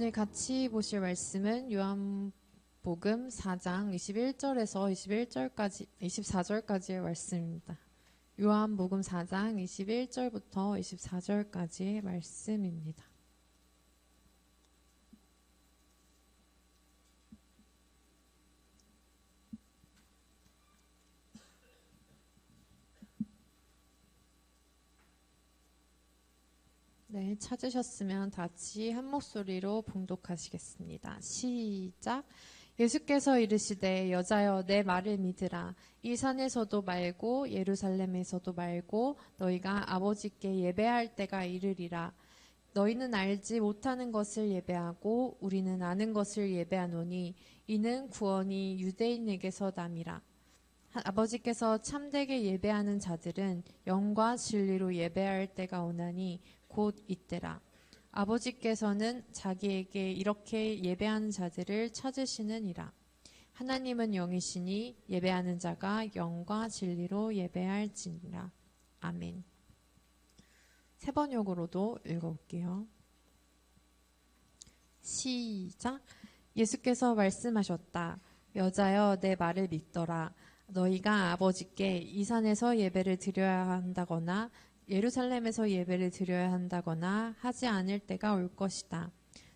저희 같이 보실 말씀은 요한복음 4장 21절에서 24절까지의 말씀입니다. 요한복음 4장 21절부터 24절까지의 말씀입니다. 네, 찾으셨으면 같이 한 목소리로 봉독하시겠습니다. 시작. 예수께서 이르시되 여자여 내 말을 믿으라. 이 산에서도 말고 예루살렘에서도 말고 너희가 아버지께 예배할 때가 이르리라. 너희는 알지 못하는 것을 예배하고 우리는 아는 것을 예배하노니 이는 구원이 유대인에게서 남이라. 아버지께서 참되게 예배하는 자들은 영과 진리로 예배할 때가 오나니 곧 이때라. 아버지께서는 자기에게 이렇게 예배하는 자들을 찾으시느니라. 하나님은 영이시니 예배하는 자가 영과 진리로 예배할지니라. 아멘. 세 번역으로도 읽어볼게요. 시작. 예수께서 말씀하셨다. 여자여 내 말을 믿더라. 너희가 아버지께 이 산에서 예배를 드려야 한다거나 예루살렘에서 예배를 드려야 한다거나 하지 않을 때가 올 것이다.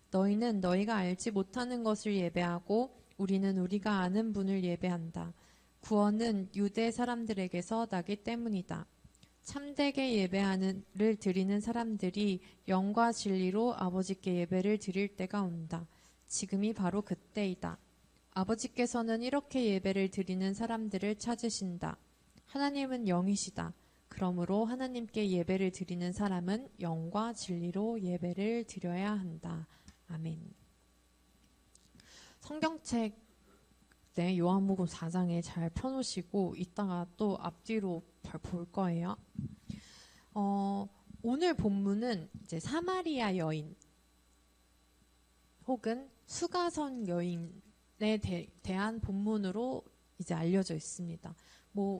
너희는 너희가 알지 못하는 것을 예배하고 우리는 우리가 아는 분을 예배한다. 구원은 유대 사람들에게서 나기 때문이다. 참되게 예배를 드리는 사람들이 영과 진리로 아버지께 예배를 드릴 때가 온다. 지금이 바로 그때이다. 아버지께서는 이렇게 예배를 드리는 사람들을 찾으신다. 하나님은 영이시다. 그러므로 하나님께 예배를 드리는 사람은 영과 진리로 예배를 드려야 한다. 아멘. 성경책 요한복음 4장에 잘 펴놓으시고 이따가 또 앞뒤로 볼 거예요. 오늘 본문은 이제 사마리아 여인 혹은 수가성 여인에 대한 본문으로 이제 알려져 있습니다.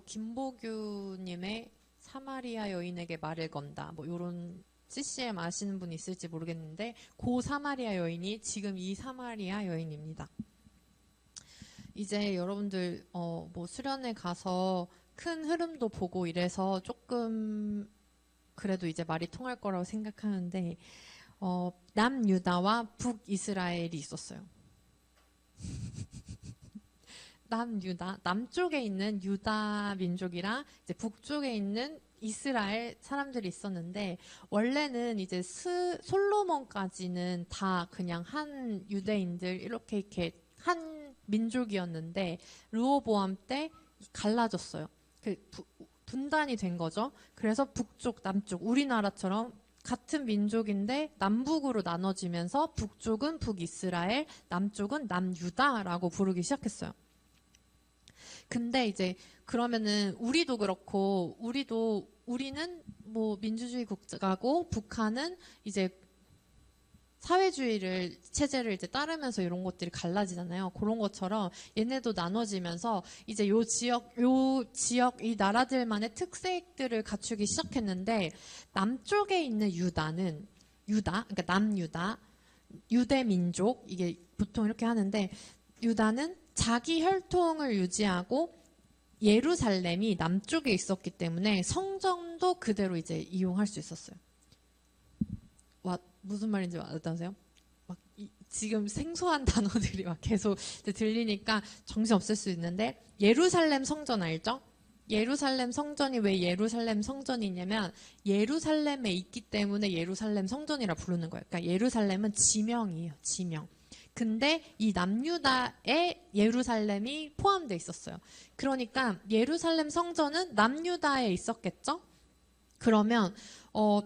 김보규님의 사마리아 여인에게 말을 건다. 이런 CCM 아시는 분 있을지 모르겠는데 그 사마리아 여인이 지금 이 사마리아 여인입니다. 이제 여러분들 수련회 가서 큰 흐름도 보고 이래서 조금 그래도 이제 말이 통할 거라고 생각하는데 남유다와 북이스라엘이 있었어요. 남유다, 남쪽에 있는 유다 민족이랑 이제 북쪽에 있는 이스라엘 사람들이 있었는데 원래는 이제 솔로몬까지는 다 그냥 한 유대인들 이렇게 한 민족이었는데 르호보암 때 갈라졌어요. 분단이 된 거죠. 그래서 북쪽, 남쪽, 우리나라처럼 같은 민족인데 남북으로 나눠지면서 북쪽은 북이스라엘, 남쪽은 남유다라고 부르기 시작했어요. 근데 이제 그러면은 우리도 그렇고 우리는 민주주의 국가고 북한은 이제 사회주의를 체제를 이제 따르면서 이런 것들이 갈라지잖아요. 그런 것처럼 얘네도 나눠지면서 이제 요 지역 이 나라들만의 특색들을 갖추기 시작했는데 남쪽에 있는 그러니까 남유다, 유대 민족 이게 보통 이렇게 하는데 유다는 자기 혈통을 유지하고 예루살렘이 남쪽에 있었기 때문에 성전도 그대로 이제 이용할 수 있었어요. 무슨 말인지 알아세요? 지금 생소한 단어들이 계속 들리니까 정신 없을 수 있는데 예루살렘 성전 알죠? 예루살렘 성전이 왜 예루살렘 성전이냐면 예루살렘에 있기 때문에 예루살렘 성전이라 부르는 거예요. 그러니까 예루살렘은 지명이에요. 지명. 근데 이 남유다에 예루살렘이 포함되어 있었어요. 그러니까 예루살렘 성전은 남유다에 있었겠죠? 그러면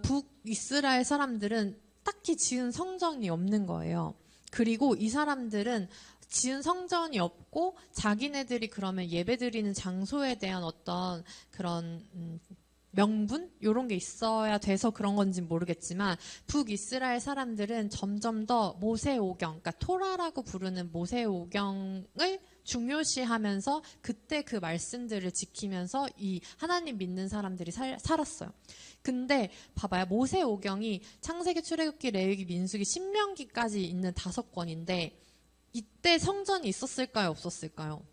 북이스라엘 사람들은 딱히 지은 성전이 없는 거예요. 그리고 이 사람들은 지은 성전이 없고 자기네들이 그러면 예배드리는 장소에 대한 어떤 그런 명분 이런 게 있어야 돼서 그런 건지 모르겠지만 북이스라엘 사람들은 점점 더 모세오경, 그러니까 토라라고 부르는 모세오경을 중요시하면서 그때 그 말씀들을 지키면서 이 하나님 믿는 사람들이 살았어요. 근데 봐봐요. 모세오경이 창세기, 출애굽기, 레위기, 민수기, 신명기까지 있는 5권인데 이때 성전이 있었을까요? 없었을까요?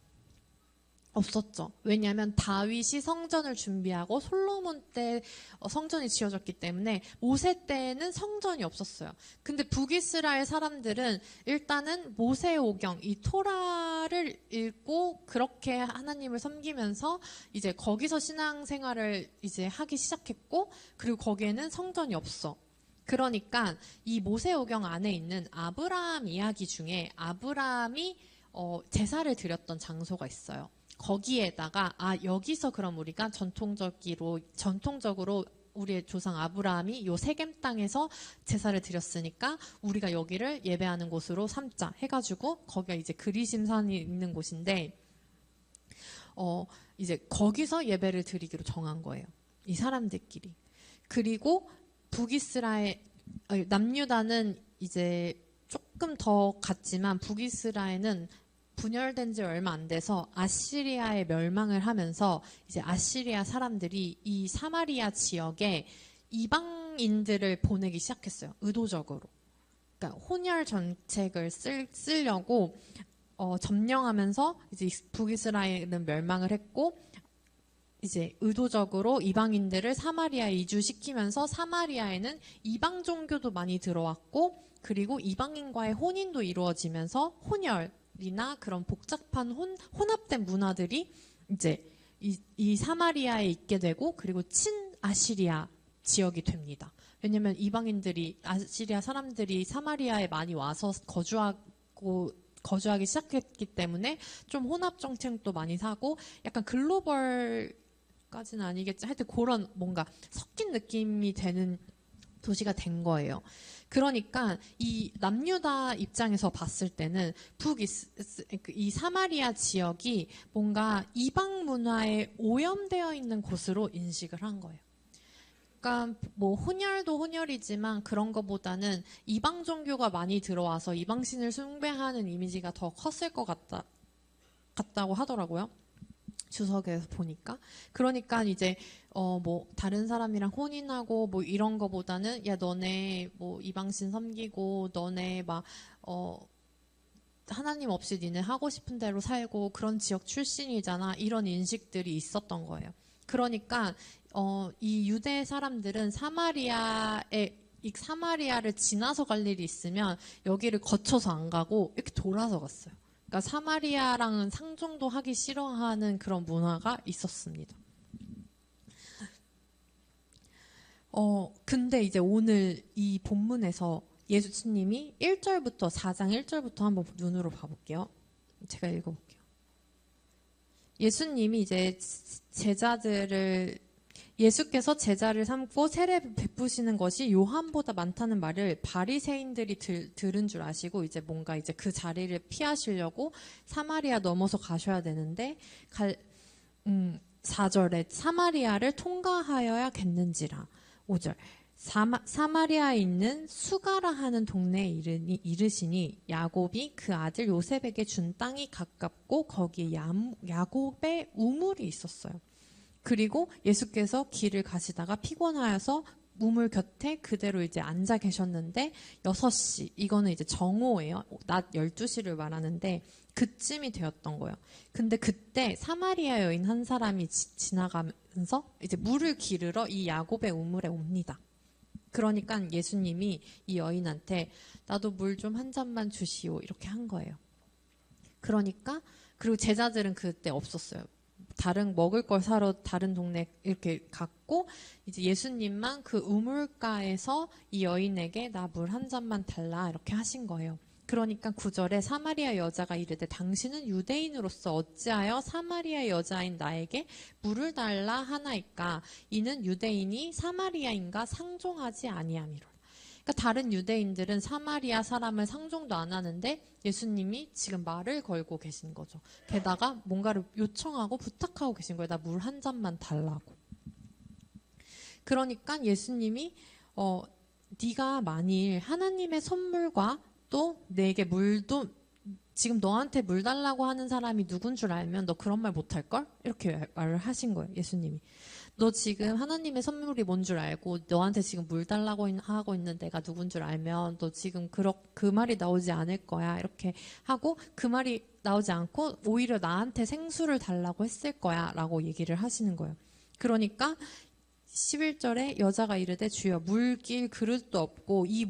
없었죠. 왜냐하면 다윗이 성전을 준비하고 솔로몬 때 성전이 지어졌기 때문에 모세 때는 성전이 없었어요. 근데 북이스라엘 사람들은 일단은 모세오경, 이 토라를 읽고 그렇게 하나님을 섬기면서 이제 거기서 신앙생활을 이제 하기 시작했고, 그리고 거기에는 성전이 없어. 그러니까 이 모세오경 안에 있는 아브라함 이야기 중에 아브라함이 제사를 드렸던 장소가 있어요. 거기에다가 여기서 그럼 우리가 전통적으로 우리의 조상 아브라함이 요 세겜 땅에서 제사를 드렸으니까 우리가 여기를 예배하는 곳으로 삼자 해가지고 거기가 이제 그리심산이 있는 곳인데 이제 거기서 예배를 드리기로 정한 거예요. 이 사람들끼리. 그리고 북이스라엘 남유다는 이제 조금 더 같지만 북이스라엘은 분열된 지 얼마 안 돼서 아시리아의 멸망을 하면서 이제 아시리아 사람들이 이 사마리아 지역에 이방인들을 보내기 시작했어요. 의도적으로. 그러니까 혼혈 정책을 쓰려고 점령하면서 이제 북이스라엘은 멸망을 했고 이제 의도적으로 이방인들을 사마리아에 이주시키면서 사마리아에는 이방 종교도 많이 들어왔고 그리고 이방인과의 혼인도 이루어지면서 혼혈이나 그런 복잡한 혼합된 문화들이 이제 이 사마리아에 있게 되고 그리고 친아시리아 지역이 됩니다. 왜냐하면 이방인들이 아시리아 사람들이 사마리아에 많이 와서 거주하기 시작했기 때문에 좀 혼합 정책도 많이 사고 약간 글로벌까지는 아니겠지. 하여튼 그런 뭔가 섞인 느낌이 되는 도시가 된 거예요. 그러니까 이 남유다 입장에서 봤을 때는 이 사마리아 지역이 뭔가 이방 문화에 오염되어 있는 곳으로 인식을 한 거예요. 그러니까 뭐 혼혈도 혼혈이지만 그런 것보다는 이방 종교가 많이 들어와서 이방신을 숭배하는 이미지가 더 컸을 것 같다고 하더라고요. 주석에서 보니까. 그러니까 이제 뭐 다른 사람이랑 혼인하고 뭐 이런 거보다는 야 너네 뭐 이방신 섬기고 너네 막 하나님 없이 니네 하고 싶은 대로 살고 그런 지역 출신이잖아. 이런 인식들이 있었던 거예요. 그러니까 이 유대 사람들은 사마리아를 지나서 갈 일이 있으면 여기를 거쳐서 안 가고 이렇게 돌아서 갔어요. 그러니까 사마리아랑은 상종도 하기 싫어하는 그런 문화가 있었습니다. 근데 이제 오늘 이 본문에서 예수님이 1절부터 4장 1절부터 한번 눈으로 봐볼게요. 제가 읽어볼게요. 예수님이 이제 예수께서 제자를 삼고 세례 베푸시는 것이 요한보다 많다는 말을 바리새인들이 들은 줄 아시고 이제 뭔가 이제 그 자리를 피하시려고 사마리아 넘어서 가셔야 되는데 4절에 사마리아를 통과하여야겠는지라. 5절 사마리아에 있는 수가라 하는 동네에 이르시니 야곱이 그 아들 요셉에게 준 땅이 가깝고 거기에 야곱의 우물이 있었어요. 그리고 예수께서 길을 가시다가 피곤하여서 우물 곁에 그대로 이제 앉아 계셨는데 6시, 이거는 이제 정오예요. 낮 12시를 말하는데 그쯤이 되었던 거예요. 근데 그때 사마리아 여인 한 사람이 지나가면서 이제 물을 기르러 이 야곱의 우물에 옵니다. 그러니까 예수님이 이 여인한테 나도 물 좀 한 잔만 주시오 이렇게 한 거예요. 그리고 제자들은 그때 없었어요. 다른 먹을 걸 사러 다른 동네 이렇게 갔고 이제 예수님만 그 우물가에서 이 여인에게 나 물 한 잔만 달라 이렇게 하신 거예요. 그러니까 9절에 사마리아 여자가 이르되 당신은 유대인으로서 어찌하여 사마리아 여자인 나에게 물을 달라 하나이까 이는 유대인이 사마리아인과 상종하지 아니함이로라. 그러니까 다른 유대인들은 사마리아 사람을 상종도 안 하는데 예수님이 지금 말을 걸고 계신 거죠. 게다가 뭔가를 요청하고 부탁하고 계신 거예요. 나 물 한 잔만 달라고. 그러니까 예수님이 네가 만일 하나님의 선물과 또 내게 물도 지금 너한테 물 달라고 하는 사람이 누군 줄 알면 너 그런 말 못할걸? 이렇게 말을 하신 거예요. 예수님이. 너 지금 하나님의 선물이 뭔 줄 알고 너한테 지금 물 달라고 하고 있는 내가 누군 줄 알면 너 지금 그 말이 나오지 않을 거야. 이렇게 하고 그 말이 나오지 않고 오히려 나한테 생수를 달라고 했을 거야 라고 얘기를 하시는 거예요. 그러니까 11절에 여자가 이르되 주여 물길 그릇도 없고 이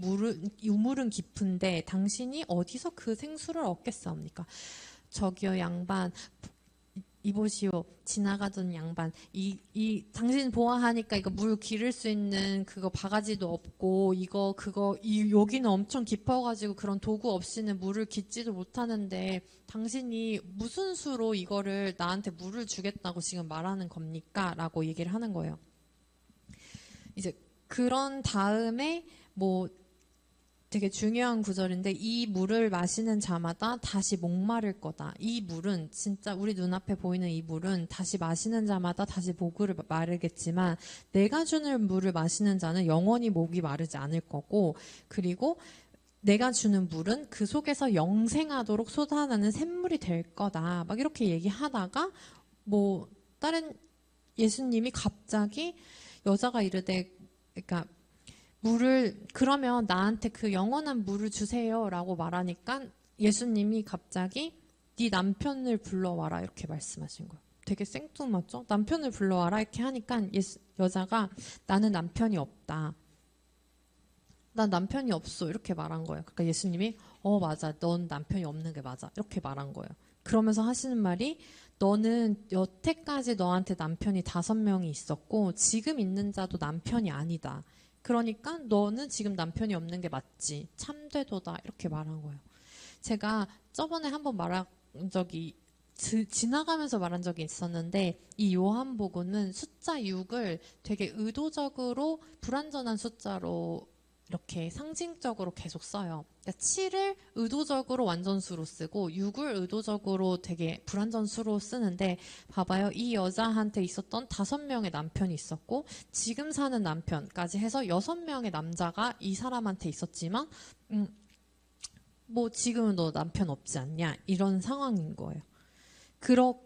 우물은 깊은데 당신이 어디서 그 생수를 얻겠사옵니까? 저기요 양반 이보시오 지나가던 양반 당신 보아하니까 이거 물 기를 수 있는 그거 바가지도 없고 여기는 엄청 깊어가지고 그런 도구 없이는 물을 깃지도 못하는데 당신이 무슨 수로 이거를 나한테 물을 주겠다고 지금 말하는 겁니까? 라고 얘기를 하는 거예요. 이제 그런 다음에 뭐 되게 중요한 구절인데 이 물을 마시는 자마다 다시 목마를 거다. 이 물은 진짜 우리 눈앞에 보이는 이 물은 다시 마시는 자마다 다시 목을 마르겠지만 내가 주는 물을 마시는 자는 영원히 목이 마르지 않을 거고 그리고 내가 주는 물은 그 속에서 영생하도록 쏟아나는 샘물이 될 거다. 막 이렇게 얘기하다가 뭐 다른 예수님이 갑자기 여자가 이르되 그러니까 그러면 나한테 그 영원한 물을 주세요라고 말하니까 예수님이 갑자기 네 남편을 불러와라 이렇게 말씀하신 거예요. 되게 생뚱맞죠? 남편을 불러와라 이렇게 하니까 여자가 나는 남편이 없다. 난 남편이 없어 이렇게 말한 거예요. 그러니까 예수님이 맞아 넌 남편이 없는 게 맞아 이렇게 말한 거예요. 그러면서 하시는 말이 너는 여태까지 너한테 남편이 5명이 있었고 지금 있는 자도 남편이 아니다. 그러니까 너는 지금 남편이 없는 게 맞지. 참되도다. 이렇게 말한 거예요. 제가 저번에 한번 말한 적이 지나가면서 말한 적이 있었는데 이 요한복음은 숫자 6을 되게 의도적으로 불완전한 숫자로 이렇게 상징적으로 계속 써요. 그러니까 7을 의도적으로 완전수로 쓰고 6을 의도적으로 되게 불완전수로 쓰는데 봐봐요. 이 여자한테 있었던 5명의 남편이 있었고 지금 사는 남편까지 해서 6명의 남자가 이 사람한테 있었지만 뭐 지금은 너 남편 없지 않냐 이런 상황인 거예요.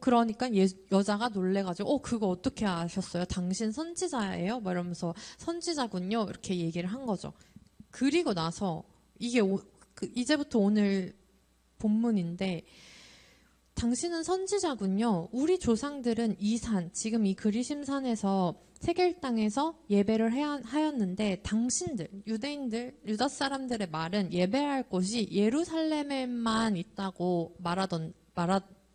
그러니까 여자가 놀래가지고 그거 어떻게 아셨어요? 당신 선지자예요? 막 이러면서 선지자군요. 이렇게 얘기를 한 거죠. 그리고 나서 이게 이제부터 오늘 본문인데 당신은 선지자군요. 우리 조상들은 이 산, 지금 이 그리심산에서 세겔 땅에서 예배를 하였는데 당신들, 유대인들, 유다 사람들의 말은 예배할 곳이 예루살렘에만 있다고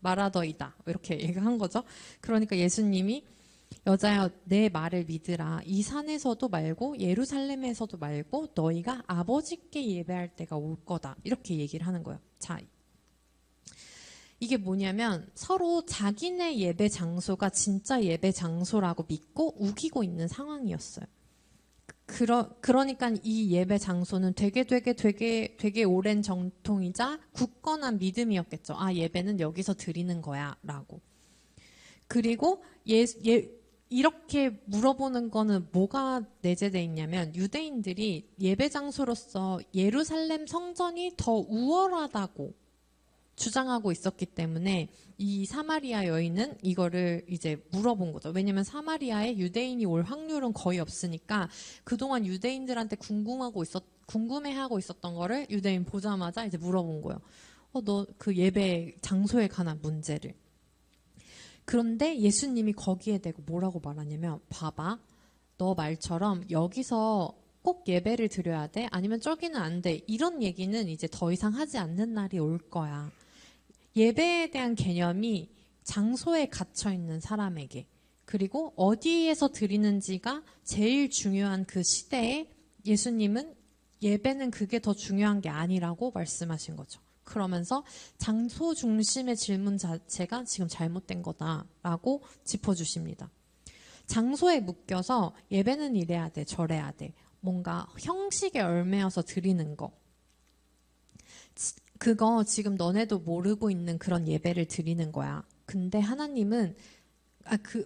말하더이다. 이렇게 얘기한 거죠. 그러니까 예수님이 여자여 내 말을 믿으라. 이 산에서도 말고 예루살렘에서도 말고 너희가 아버지께 예배할 때가 올 거다. 이렇게 얘기를 하는 거예요. 자, 이게 뭐냐면 서로 자기네 예배 장소가 진짜 예배 장소라고 믿고 우기고 있는 상황이었어요. 그러니까 이 예배 장소는 되게 오랜 정통이자 굳건한 믿음이었겠죠. 예배는 여기서 드리는 거야 라고. 그리고 이렇게 물어보는 거는 뭐가 내재되어 있냐면 유대인들이 예배 장소로서 예루살렘 성전이 더 우월하다고 주장하고 있었기 때문에 이 사마리아 여인은 이거를 이제 물어본 거죠. 왜냐면 사마리아에 유대인이 올 확률은 거의 없으니까 그동안 유대인들한테 궁금해하고 있었던 거를 유대인 보자마자 이제 물어본 거예요. 너 그 예배 장소에 관한 문제를. 그런데 예수님이 거기에 대고 뭐라고 말하냐면 봐봐. 너 말처럼 여기서 꼭 예배를 드려야 돼? 아니면 저기는 안 돼? 이런 얘기는 이제 더 이상 하지 않는 날이 올 거야. 예배에 대한 개념이 장소에 갇혀 있는 사람에게 그리고 어디에서 드리는지가 제일 중요한 그 시대에 예수님은 예배는 그게 더 중요한 게 아니라고 말씀하신 거죠. 그러면서 장소 중심의 질문 자체가 지금 잘못된 거다라고 짚어주십니다. 장소에 묶여서 예배는 이래야 돼, 저래야 돼. 뭔가 형식에 얽매여서 드리는 거. 그거 지금 너네도 모르고 있는 그런 예배를 드리는 거야. 근데 하나님은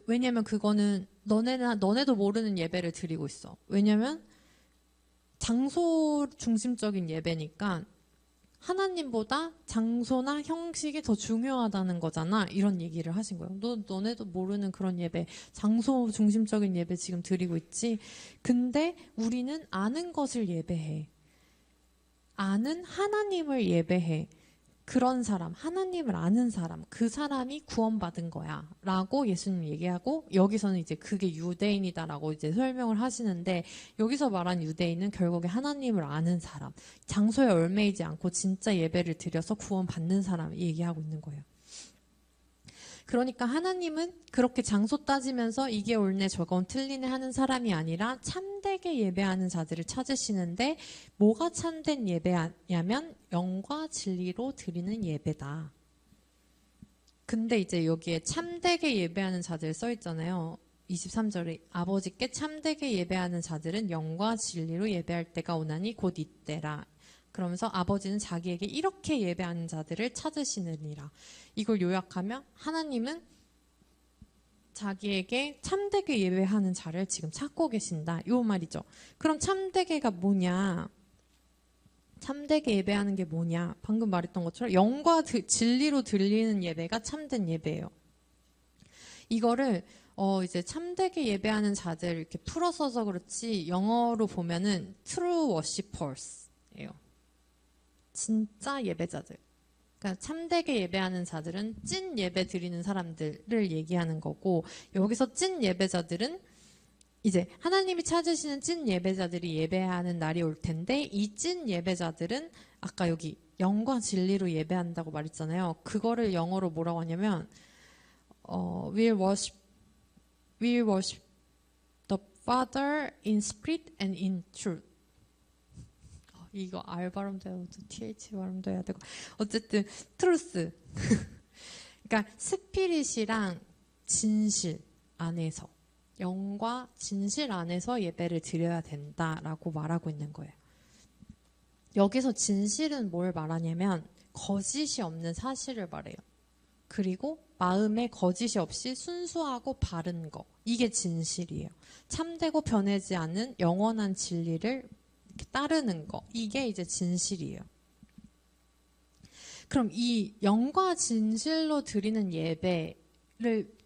왜냐면 그거는 너네도 모르는 예배를 드리고 있어. 왜냐면 장소 중심적인 예배니까 하나님보다 장소나 형식이 더 중요하다는 거잖아. 이런 얘기를 하신 거예요. 너네도 모르는 그런 예배, 장소 중심적인 예배 지금 드리고 있지. 근데 우리는 아는 것을 예배해. 아는 하나님을 예배해. 그런 사람, 하나님을 아는 사람, 그 사람이 구원받은 거야. 라고 예수님 얘기하고, 여기서는 이제 그게 유대인이다라고 이제 설명을 하시는데, 여기서 말한 유대인은 결국에 하나님을 아는 사람, 장소에 얽매이지 않고 진짜 예배를 드려서 구원받는 사람 얘기하고 있는 거예요. 그러니까 하나님은 그렇게 장소 따지면서 이게 옳네 저건 틀리네 하는 사람이 아니라 참되게 예배하는 자들을 찾으시는데 뭐가 참된 예배냐면 영과 진리로 드리는 예배다. 근데 이제 여기에 참되게 예배하는 자들 써 있잖아요. 23절에 아버지께 참되게 예배하는 자들은 영과 진리로 예배할 때가 오나니 곧 이때라. 그러면서 아버지는 자기에게 이렇게 예배하는 자들을 찾으시느니라. 이걸 요약하면 하나님은 자기에게 참되게 예배하는 자를 지금 찾고 계신다. 이 말이죠. 그럼 참되게가 뭐냐? 참되게 예배하는 게 뭐냐? 방금 말했던 것처럼 영과 진리로 들리는 예배가 참된 예배예요. 이거를 이제 참되게 예배하는 자들 이렇게 풀어 써서 그렇지 영어로 보면은 true worshippers예요. 진짜 예배자들. 그러니까 참되게 예배하는 자들은 찐 예배 드리는 사람들을 얘기하는 거고 여기서 찐 예배자들은 이제 하나님이 찾으시는 찐 예배자들이 예배하는 날이 올 텐데 이 찐 예배자들은 아까 여기 영과 진리로 예배한다고 말했잖아요. 그거를 영어로 뭐라고 하냐면 we'll worship the Father in spirit and in truth. 이거 R 발음도 해야 되고 TH 발음도 해야 되고 어쨌든 트루스 그러니까 스피릿이랑 진실 안에서 영과 진실 안에서 예배를 드려야 된다라고 말하고 있는 거예요. 여기서 진실은 뭘 말하냐면 거짓이 없는 사실을 말해요. 그리고 마음에 거짓이 없이 순수하고 바른 거 이게 진실이에요. 참되고 변하지 않는 영원한 진리를 따르는 거 이게 이제 진실이에요. 그럼 이 영과 진실로 드리는 예배를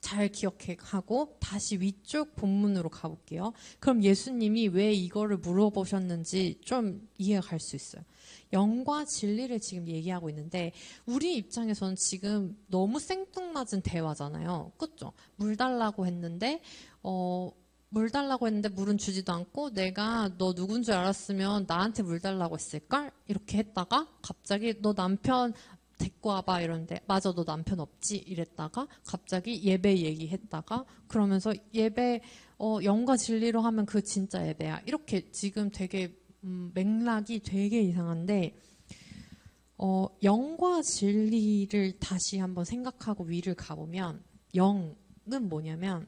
잘 기억하고 다시 위쪽 본문으로 가볼게요. 그럼 예수님이 왜 이거를 물어보셨는지 좀 이해가 갈 수 있어요. 영과 진리를 지금 얘기하고 있는데 우리 입장에서는 지금 너무 생뚱맞은 대화잖아요. 그렇죠? 물 달라고 했는데 물 달라고 했는데 물은 주지도 않고 내가 너 누군 줄 알았으면 나한테 물 달라고 했을걸? 이렇게 했다가 갑자기 너 남편 데리고 와봐 이러는데 맞아 너 남편 없지? 이랬다가 갑자기 예배 얘기했다가 그러면서 예배 영과 진리로 하면 그 진짜 예배야. 이렇게 지금 되게 맥락이 되게 이상한데 영과 진리를 다시 한번 생각하고 위를 가보면 영은 뭐냐면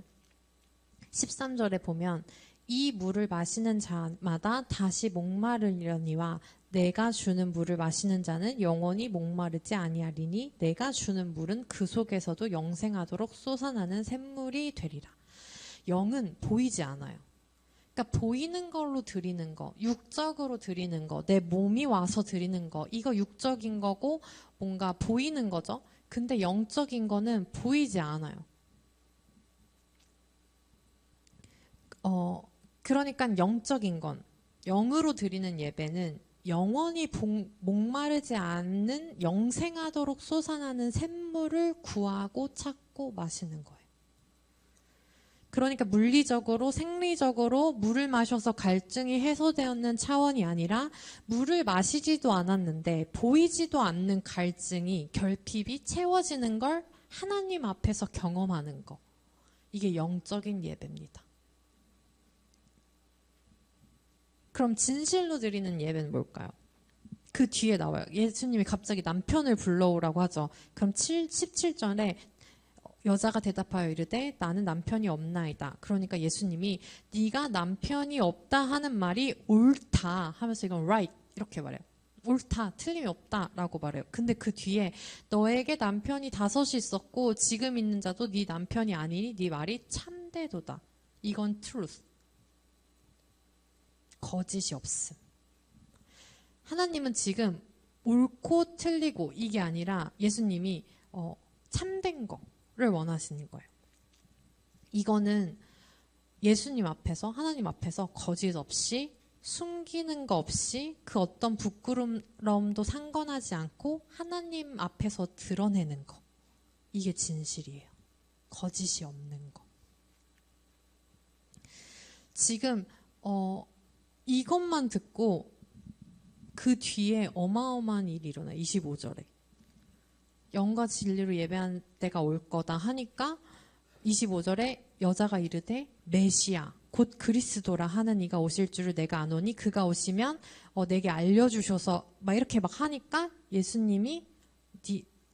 13절에 보면 이 물을 마시는 자마다 다시 목마르려니와 내가 주는 물을 마시는 자는 영원히 목마르지 아니하리니 내가 주는 물은 그 속에서도 영생하도록 솟아나는 샘물이 되리라. 영은 보이지 않아요. 그러니까 보이는 걸로 드리는 거, 육적으로 드리는 거, 내 몸이 와서 드리는 거 이거 육적인 거고 뭔가 보이는 거죠. 근데 영적인 거는 보이지 않아요. 그러니까 영적인 건 영으로 드리는 예배는 영원히 목마르지 않는 영생하도록 솟아나는 샘물을 구하고 찾고 마시는 거예요. 그러니까 물리적으로 생리적으로 물을 마셔서 갈증이 해소되었는 차원이 아니라 물을 마시지도 않았는데 보이지도 않는 갈증이 결핍이 채워지는 걸 하나님 앞에서 경험하는 거. 이게 영적인 예배입니다. 그럼 진실로 드리는 예배는 뭘까요? 그 뒤에 나와요. 예수님이 갑자기 남편을 불러오라고 하죠. 그럼 17절에 여자가 대답하여 이르되 나는 남편이 없나이다. 그러니까 예수님이 네가 남편이 없다 하는 말이 옳다 하면서 이건 right 이렇게 말해요. 옳다, 틀림이 없다라고 말해요. 근데 그 뒤에 너에게 남편이 5이 있었고 지금 있는 자도 네 남편이 아니니 네 말이 참되도다. 이건 truth. 거짓이 없음. 하나님은 지금 옳고 틀리고 이게 아니라 예수님이 참된 거를 원하시는 거예요. 이거는 예수님 앞에서, 하나님 앞에서 거짓 없이, 숨기는 거 없이, 그 어떤 부끄러움도 상관하지 않고 하나님 앞에서 드러내는 거. 이게 진실이에요. 거짓이 없는 거. 지금 이것만 듣고 그 뒤에 어마어마한 일이 일어나요. 25절에. 영과 진리로 예배한 때가 올 거다 하니까 25절에 여자가 이르되 메시아 곧 그리스도라 하는 이가 오실 줄을 내가 아노니 그가 오시면 내게 알려주셔서 막 이렇게 막 하니까 예수님이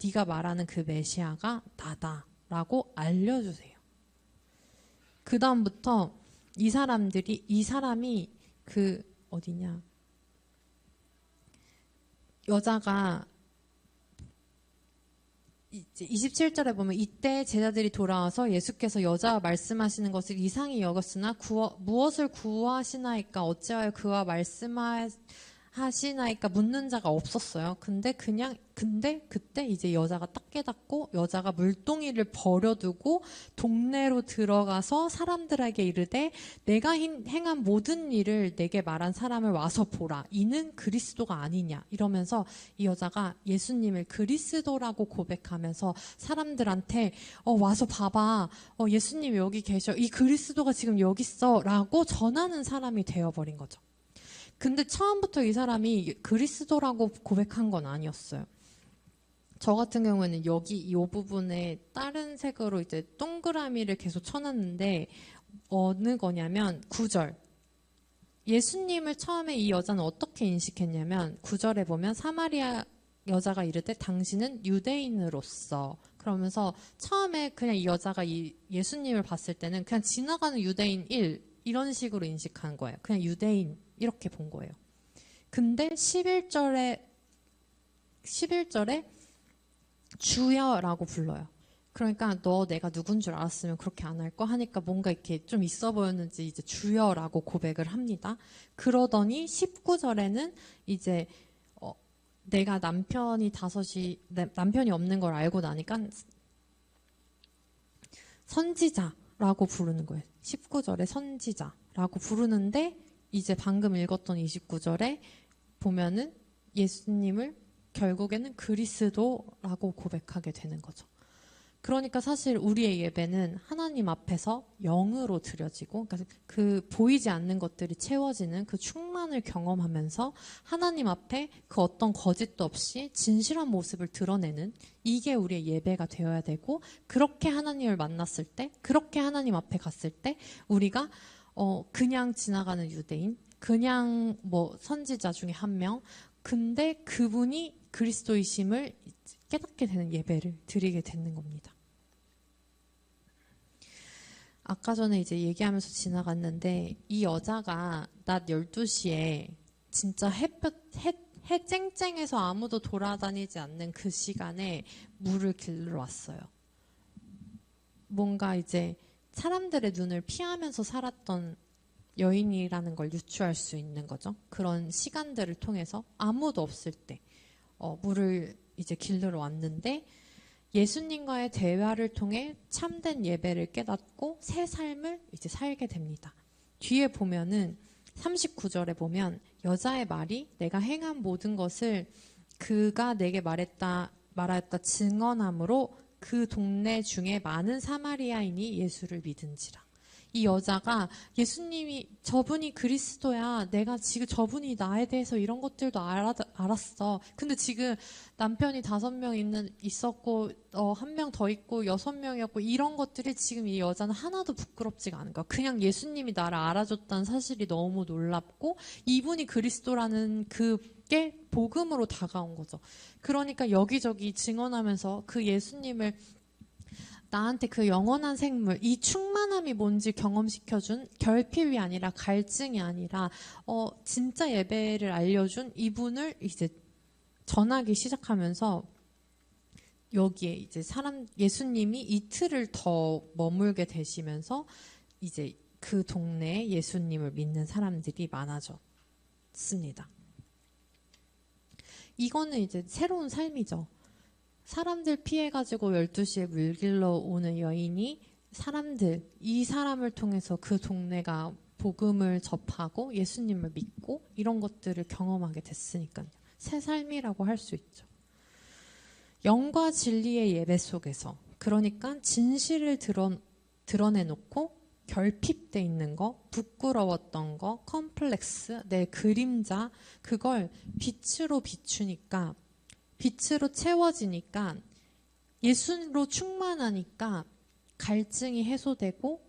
네가 말하는 그 메시아가 나다라고 알려주세요. 그 다음부터 이 사람이 그 어디냐 여자가 이제 27절에 보면 이때 제자들이 돌아와서 예수께서 여자와 말씀하시는 것을 이상히 여겼으나 무엇을 구하시나이까 어찌하여 그와 말씀하시나이까 묻는 자가 없었어요. 근데 그때 이제 여자가 딱 깨닫고 여자가 물동이를 버려두고 동네로 들어가서 사람들에게 이르되 내가 행한 모든 일을 내게 말한 사람을 와서 보라. 이는 그리스도가 아니냐. 이러면서 이 여자가 예수님을 그리스도라고 고백하면서 사람들한테 와서 봐봐. 예수님이 여기 계셔. 이 그리스도가 지금 여기 있어. 라고 전하는 사람이 되어버린 거죠. 근데 처음부터 이 사람이 그리스도라고 고백한 건 아니었어요. 저 같은 경우에는 여기 이 부분에 다른 색으로 이제 동그라미를 계속 쳐놨는데 어느 거냐면 9절. 예수님을 처음에 이 여자는 어떻게 인식했냐면 9절에 보면 사마리아 여자가 이르되 당신은 유대인으로서 그러면서 처음에 그냥 이 여자가 이 예수님을 봤을 때는 그냥 지나가는 유대인 1 이런 식으로 인식한 거예요. 그냥 유대인 이렇게 본 거예요. 근데 11절에 주여라고 불러요. 그러니까 너 내가 누군 줄 알았으면 그렇게 안 할 거 하니까 뭔가 이렇게 좀 있어 보였는지 이제 주여라고 고백을 합니다. 그러더니 19절에는 이제 내가 남편이 없는 걸 알고 나니까 선지자라고 부르는 거예요. 19절에 선지자라고 부르는데 이제 방금 읽었던 29절에 보면은 예수님을 결국에는 그리스도라고 고백하게 되는 거죠. 그러니까 사실 우리의 예배는 하나님 앞에서 영으로 드려지고 그러니까 그 보이지 않는 것들이 채워지는 그 충만을 경험하면서 하나님 앞에 그 어떤 거짓도 없이 진실한 모습을 드러내는 이게 우리의 예배가 되어야 되고 그렇게 하나님을 만났을 때 그렇게 하나님 앞에 갔을 때 우리가 그냥 지나가는 유대인 그냥 뭐 선지자 중에 한 명 근데 그분이 그리스도이심을 깨닫게 되는 예배를 드리게 되는 겁니다. 아까 전에 이제 얘기하면서 지나갔는데 이 여자가 낮 12시에 진짜 해 쨍쨍해서 아무도 돌아다니지 않는 그 시간에 물을 길러 왔어요. 뭔가 이제 사람들의 눈을 피하면서 살았던 여인이라는 걸 유추할 수 있는 거죠. 그런 시간들을 통해서 아무도 없을 때 물을 이제 길러 왔는데 예수님과의 대화를 통해 참된 예배를 깨닫고 새 삶을 이제 살게 됩니다. 뒤에 보면은 39절에 보면 여자의 말이 내가 행한 모든 것을 그가 내게 말하였다 증언함으로 그 동네 중에 많은 사마리아인이 예수를 믿은지라. 이 여자가 예수님이 저분이 그리스도야. 내가 지금 저분이 나에 대해서 이런 것들도 알았어. 근데 지금 남편이 5명 있었고 1명 더 있고 6명이었고 이런 것들이 지금 이 여자는 하나도 부끄럽지가 않은 거야. 그냥 예수님이 나를 알아줬다는 사실이 너무 놀랍고 이분이 그리스도라는 그게 복음으로 다가온 거죠. 그러니까 여기저기 증언하면서 그 예수님을 나한테 그 영원한 생물, 이 충만함이 뭔지 경험시켜준, 결핍이 아니라 갈증이 아니라 진짜 예배를 알려준 이분을 이제 전하기 시작하면서 여기에 이제 예수님이 이틀을 더 머물게 되시면서 이제 그 동네에 예수님을 믿는 사람들이 많아졌습니다. 이거는 이제 새로운 삶이죠. 사람들 피해가지고 12시에 물길러 오는 여인이 이 사람을 통해서 그 동네가 복음을 접하고 예수님을 믿고 이런 것들을 경험하게 됐으니까요. 새 삶이라고 할 수 있죠. 영과 진리의 예배 속에서, 그러니까 진실을 드러내놓고 결핍돼 있는 거, 부끄러웠던 거, 컴플렉스, 내 그림자, 그걸 빛으로 비추니까, 빛으로 채워지니까, 예수로 충만하니까 갈증이 해소되고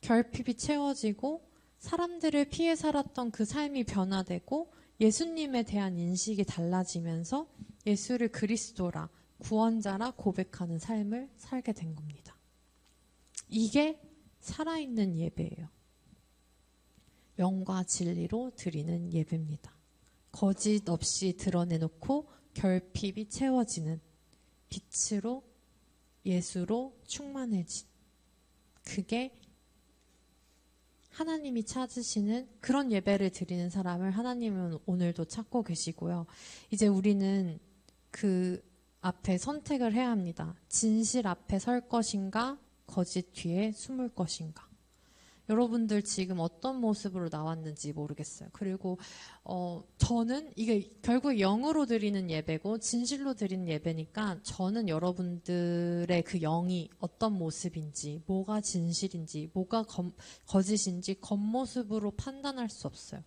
결핍이 채워지고 사람들을 피해 살았던 그 삶이 변화되고 예수님에 대한 인식이 달라지면서 예수를 그리스도라, 구원자라 고백하는 삶을 살게 된 겁니다. 이게 살아있는 예배예요. 영과 진리로 드리는 예배입니다. 거짓 없이 드러내놓고 결핍이 채워지는, 빛으로 예수로 충만해진, 그게 하나님이 찾으시는 그런 예배를 드리는 사람을 하나님은 오늘도 찾고 계시고요. 이제 우리는 그 앞에 선택을 해야 합니다. 진실 앞에 설 것인가, 거짓 뒤에 숨을 것인가. 여러분들 지금 어떤 모습으로 나왔는지 모르겠어요. 그리고 저는 이게 결국 영으로 드리는 예배고 진실로 드리는 예배니까 저는 여러분들의 그 영이 어떤 모습인지, 뭐가 진실인지, 뭐가 거짓인지 겉모습으로 판단할 수 없어요.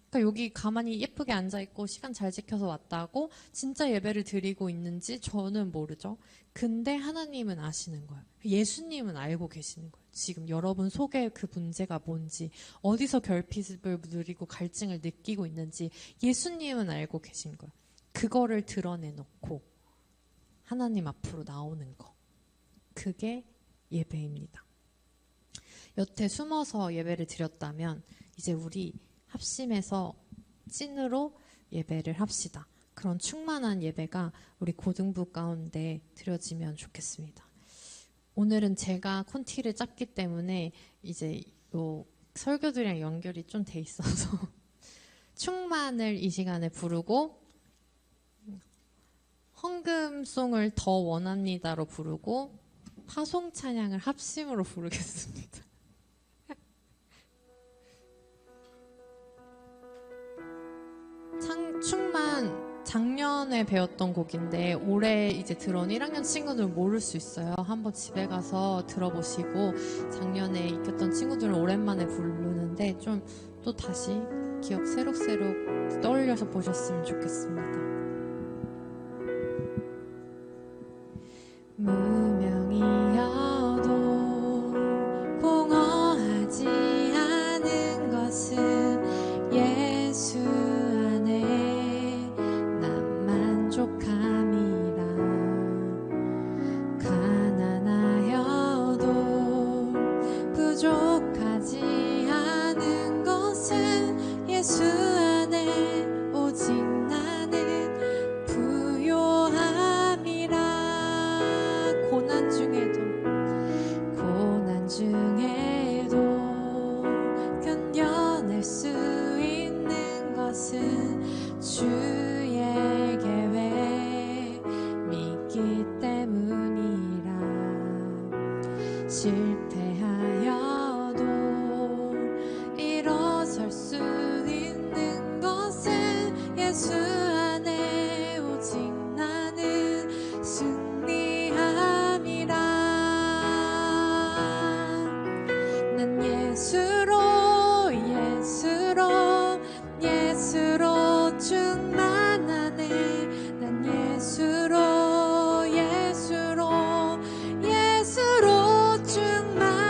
그러니까 여기 가만히 예쁘게 앉아있고 시간 잘 지켜서 왔다고 진짜 예배를 드리고 있는지 저는 모르죠. 근데 하나님은 아시는 거예요. 예수님은 알고 계시는 거예요. 지금 여러분 속에 그 문제가 뭔지, 어디서 결핍을 누리고 갈증을 느끼고 있는지 예수님은 알고 계신 거예요. 그거를 드러내놓고 하나님 앞으로 나오는 거. 그게 예배입니다. 여태 숨어서 예배를 드렸다면 이제 우리 합심해서 찐으로 예배를 합시다. 그런 충만한 예배가 우리 고등부 가운데 드려지면 좋겠습니다. 오늘은 제가 콘티를 짰기 때문에 이제 요 설교들이랑 연결이 좀 돼 있어서 충만을 이 시간에 부르고 헌금송을 더 원합니다로 부르고 파송 찬양을 합심으로 부르겠습니다. 충만 작년에 배웠던 곡인데 올해 이제 들어온 1학년 친구들은 모를 수 있어요. 한번 집에 가서 들어보시고 작년에 익혔던 친구들은 오랜만에 부르는데 좀 또 다시 기억 새록새록 떠올려서 보셨으면 좋겠습니다. 무명이어도 공허하지 않은 것은 예수 안에 난 만족함이라. 가난하여도 부족하지 않은 것은 예수 안에 오직 나는 부요함이라. 고난 중에도 견뎌낼 수 있는 것은 주의 계획 믿기 때문이라. 실패하여도 일어설 수 있는 것은 예수 안에 오직 나는 승리함이라. 난 예수로 충만하네. 난 예수로 충만하네.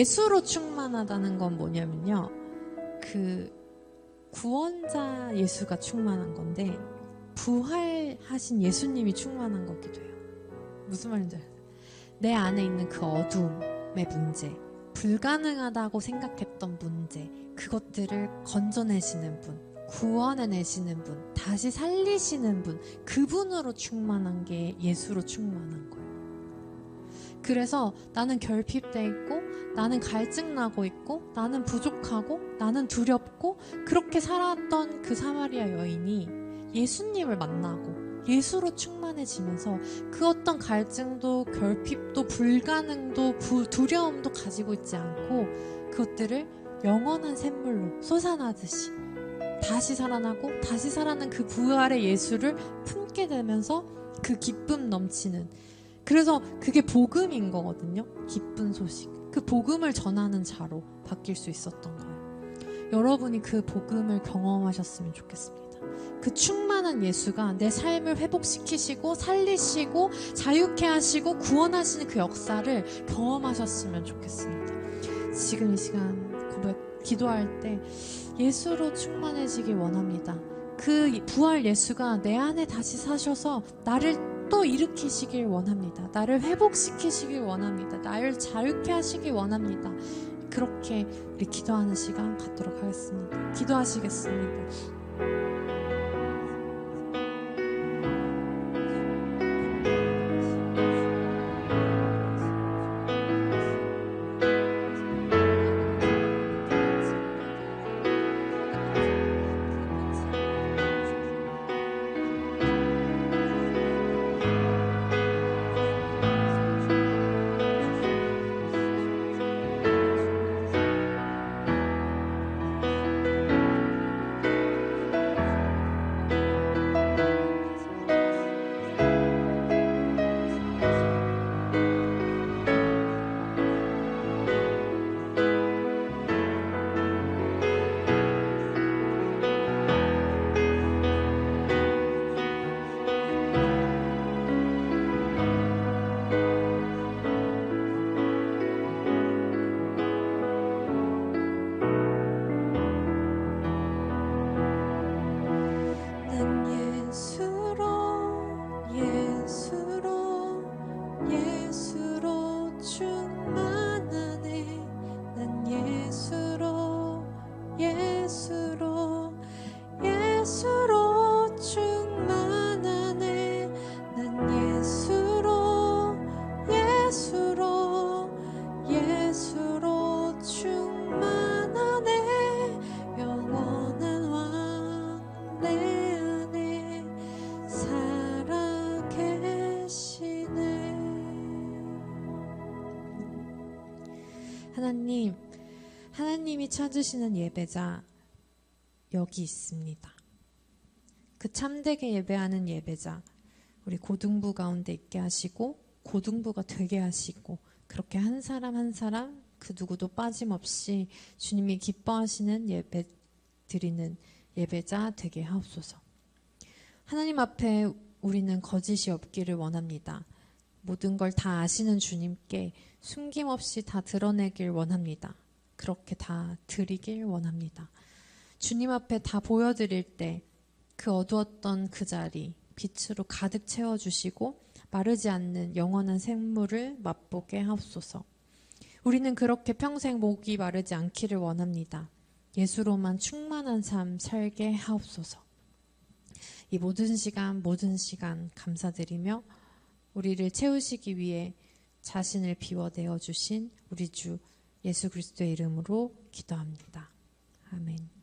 예수로 충만하다는 건 뭐냐면요. 그 구원자 예수가 충만한 건데 부활하신 예수님이 충만한 거기도 해요. 무슨 말인지 알아요? 내 안에 있는 그 어둠의 문제, 불가능하다고 생각했던 문제, 그것들을 건져내시는 분, 구원해내시는 분, 다시 살리시는 분, 그분으로 충만한 게 예수로 충만한 거예요. 그래서 나는 결핍돼 있고, 나는 갈증나고 있고, 나는 부족하고, 나는 두렵고, 그렇게 살았던 그 사마리아 여인이 예수님을 만나고 예수로 충만해지면서 그 어떤 갈증도 결핍도 불가능도 두려움도 가지고 있지 않고 그것들을 영원한 샘물로 솟아나듯이 다시 살아나고 다시 살아난 그 부활의 예수를 품게 되면서 그 기쁨 넘치는, 그래서 그게 복음인 거거든요. 기쁜 소식, 그 복음을 전하는 자로 바뀔 수 있었던 거예요. 여러분이 그 복음을 경험하셨으면 좋겠습니다. 그 충만한 예수가 내 삶을 회복시키시고 살리시고 자유케 하시고 구원하시는 그 역사를 경험하셨으면 좋겠습니다. 지금 이 시간 기도할 때 예수로 충만해지길 원합니다. 그 부활 예수가 내 안에 다시 사셔서 나를 또 일으키시길 원합니다. 나를 회복시키시길 원합니다. 나를 자유케 하시길 원합니다. 그렇게 우리 기도하는 시간 갖도록 하겠습니다. 기도하시겠습니다. 하나님이 찾으시는 예배자 여기 있습니다. 그 참되게 예배하는 예배자 우리 고등부 가운데 있게 하시고 고등부가 되게 하시고 그렇게 한 사람 한 사람 그 누구도 빠짐없이 주님이 기뻐하시는 예배 드리는 예배자 되게 하옵소서. 하나님 앞에 우리는 거짓이 없기를 원합니다. 모든 걸 다 아시는 주님께 숨김없이 다 드러내길 원합니다. 그렇게 다 드리길 원합니다. 주님 앞에 다 보여드릴 때 그 어두웠던 그 자리 빛으로 가득 채워주시고 마르지 않는 영원한 생물을 맛보게 하옵소서. 우리는 그렇게 평생 목이 마르지 않기를 원합니다. 예수로만 충만한 삶 살게 하옵소서. 이 모든 시간 감사드리며 우리를 채우시기 위해 자신을 비워내어 주신 우리 주 예수 그리스도의 이름으로 기도합니다. 아멘.